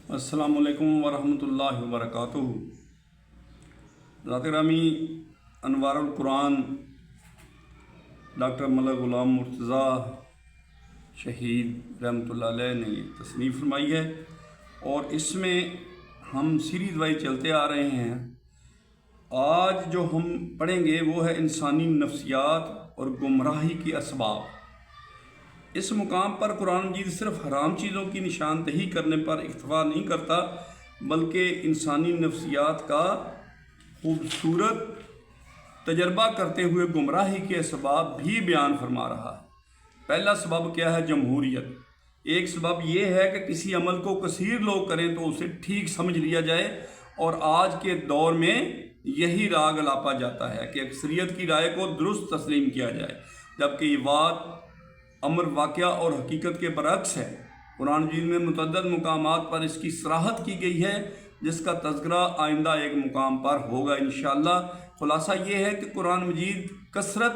अस्सलामु अलैकुम वरहमतुल्लाहि वबरकातुहू। ज़ात ग्रामी अनवारुल कुरान डॉक्टर मलक ग़ुलाम मुर्तज़ा शहीद रहमतुल्लाह अलैह ने तसनीफ़ फरमाई है और इसमें हम सीरीज़ वाइज चलते आ रहे हैं। आज जो हम पढ़ेंगे वो है इंसानी नफ्सियात और गुमराही के असबाब। इस मुकाम पर कुरान मजीद सिर्फ हराम चीज़ों की निशानदही करने पर इक्तफ़ा नहीं करता, बल्कि इंसानी नफ्सियात का खूबसूरत तजर्बा करते हुए गुमराही के असबाब भी बयान फरमा रहा है। पहला सबब क्या है? जमहूरियत। एक सबब ये है कि किसी अमल को कसीर लोग करें तो उसे ठीक समझ लिया जाए, और आज के दौर में यही राग अलापा जाता है कि अक्सरियत की राय को दुरुस्त तस्लीम किया जाए, जबकि ये बात अमर वाक़या और हकीकत के बरअक्स है। कुरान मजीद में मुतअद्दिद मुकामात पर इसकी सराहत की गई है, जिसका तज़किरा आइंदा एक मुकाम पर होगा इंशाअल्लाह। खुलासा ये है कि कुरान मजीद कसरत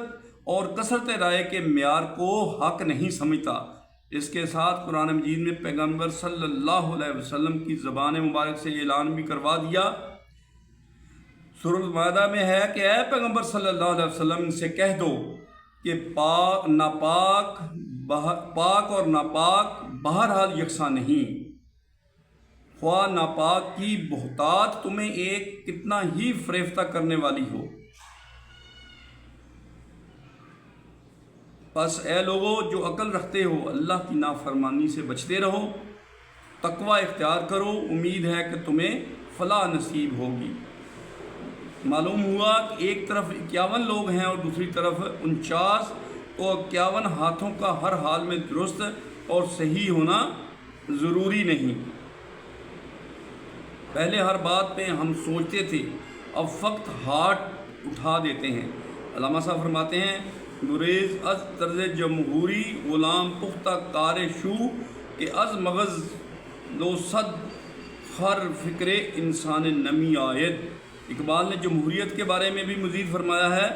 और कसरत राय के म्यार को हक़ नहीं समझता। इसके साथ कुरान मजीद में पैगम्बर सल्लल्लाहु अलैहि वसल्लम की ज़बान मुबारक से ऐलान भी करवा दिया। सूरह माइदा में है कि ऐ पैगम्बर सल्लल्लाहु अलैहि वसल्लम इनसे कह दो कि पाक और नापाक बहरहाल यकसा नहीं। ख्वाह नापाक की बहुतात तुम्हें एक कितना ही फरेफ्ता करने वाली हो। बस ए लोगो जो अक्ल रखते हो, अल्लाह की नाफरमानी से बचते रहो, तकवा इख्तियार करो, उम्मीद है कि तुम्हें फलाह नसीब होगी। मालूम हुआ कि एक तरफ 51 लोग हैं और दूसरी तरफ 49, तो 51 हाथों का हर हाल में दुरुस्त और सही होना ज़रूरी नहीं। पहले हर बात पे हम सोचते थे, अब फ़क्त हाथ उठा देते हैं। अल्लामा साहब फरमाते हैं, गुरेज़ अज़ तर्ज़ जमहूरी ग़ुलाम पुख्ता कार शू के अज़ मगज़ लो सद हर फ़िक्र इंसान नमी आयद। इकबाल ने जमहूरियत के बारे में भी मज़ीद फरमाया है,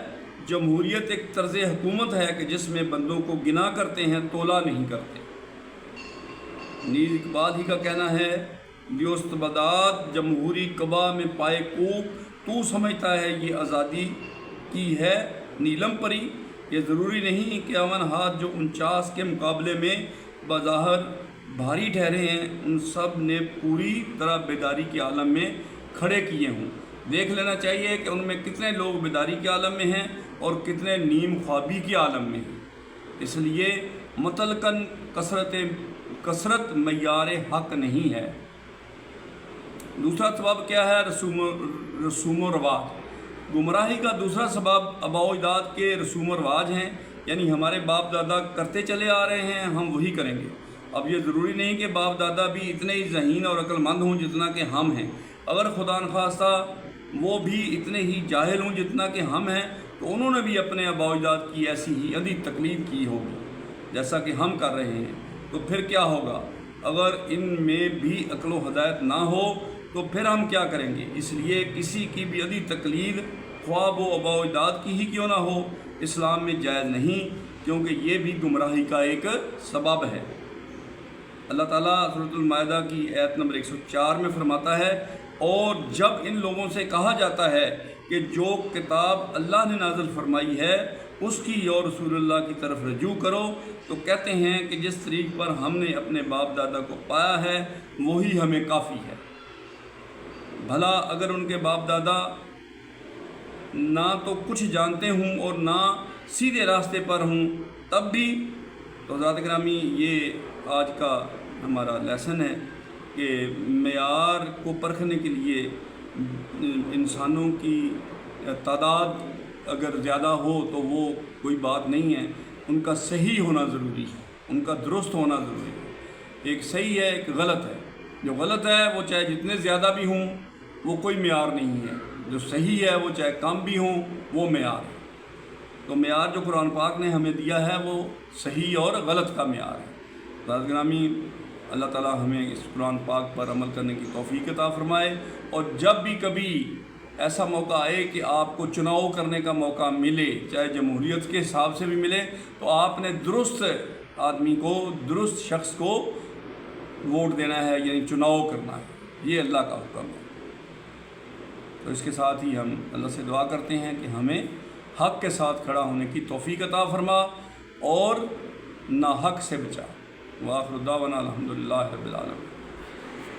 जमहूरियत एक तर्ज़ हुकूमत है कि जिसमें बंदों को गिना करते हैं, तोला नहीं करते। नीज़ इकबाल ही का कहना है, दियोस्तबदात जमहूरी कबा में पाए कूब, तू समझता है ये आज़ादी की है नीलम परी। ये ज़रूरी नहीं कि 51 हाथ जो 49 के मुकाबले में बज़ाहिर भारी ठहरे हैं, उन सब ने पूरी तरह बेदारी के आलम में खड़े किए हों। देख लेना चाहिए कि उनमें कितने लोग बेदारी के आलम में हैं और कितने नीम ख्वाबी के आलम में हैं। इसलिए मतलकन कसरत मयार हक़ नहीं है। दूसरा सबब क्या है? रसूम रवाज। गुमराही का दूसरा सबब आबाओ-अजदाद के रसूम रवाज हैं, यानी हमारे बाप दादा करते चले आ रहे हैं, हम वही करेंगे। अब ये ज़रूरी नहीं कि बाप दादा भी इतने ही ज़हीन और अक्लमंद हों जितना कि हम हैं। अगर खुदा न खास्ता वो भी इतने ही जाहिल हों जितना कि हम हैं, तो उन्होंने भी अपने आबाओ-अजदाद की ऐसी ही अंधी तकलीद की होगी जैसा कि हम कर रहे हैं। तो फिर क्या होगा? अगर इनमें भी अक्ल व हिदायत ना हो तो फिर हम क्या करेंगे? इसलिए किसी की भी अंधी तकलीद ख्वाब व आबाओ-अजदाद की ही क्यों ना हो, इस्लाम में जायज़ नहीं, क्योंकि ये भी गुमराही का एक सबब है। अल्लाह ताला सूरह माइदा की आयत नंबर 104 में फरमाता है, और जब इन लोगों से कहा जाता है कि जो किताब अल्लाह ने नाज़िल फरमाई है उसकी और रसूलुल्लाह की तरफ रजू करो, तो कहते हैं कि जिस तरीक़ पर हमने अपने बाप दादा को पाया है वही हमें काफ़ी है। भला अगर उनके बाप दादा ना तो कुछ जानते हों और ना सीधे रास्ते पर हों तब भी, तो ज़ात ग्रामी ये आज का हमारा लेसन है कि मेयार को परखने के लिए इंसानों की तादाद अगर ज़्यादा हो तो वो कोई बात नहीं है, उनका सही होना ज़रूरी है, उनका दुरुस्त होना ज़रूरी है। एक सही है, एक गलत है। जो गलत है वो चाहे जितने ज़्यादा भी हों वो कोई मेयार नहीं है, जो सही है वो चाहे कम भी हों वो मेयार है। तो मेयार जो कुरान पाक ने हमें दिया है वो सही और गलत का मेयार है। ज़ात ग्रामी अल्लाह ताला हमें इस कुरान पाक पर अमल करने की तौफीक अता फरमाए, और जब भी कभी ऐसा मौका आए कि आपको चुनाव करने का मौका मिले, चाहे जमहूरियत के हिसाब से भी मिले, तो आपने दुरुस्त आदमी को, दुरुस्त शख्स को ووٹ دینا ہے، یعنی چناؤ کرنا ہے، یہ اللہ کا حکم ہے۔ تو اس کے ساتھ ہی ہم اللہ سے دعا کرتے ہیں کہ ہمیں حق کے ساتھ کھڑا ہونے کی توفیق عطا فرما اور ناحق سے بچا۔ وآخر دعوانا الحمدللہ رب العالمین۔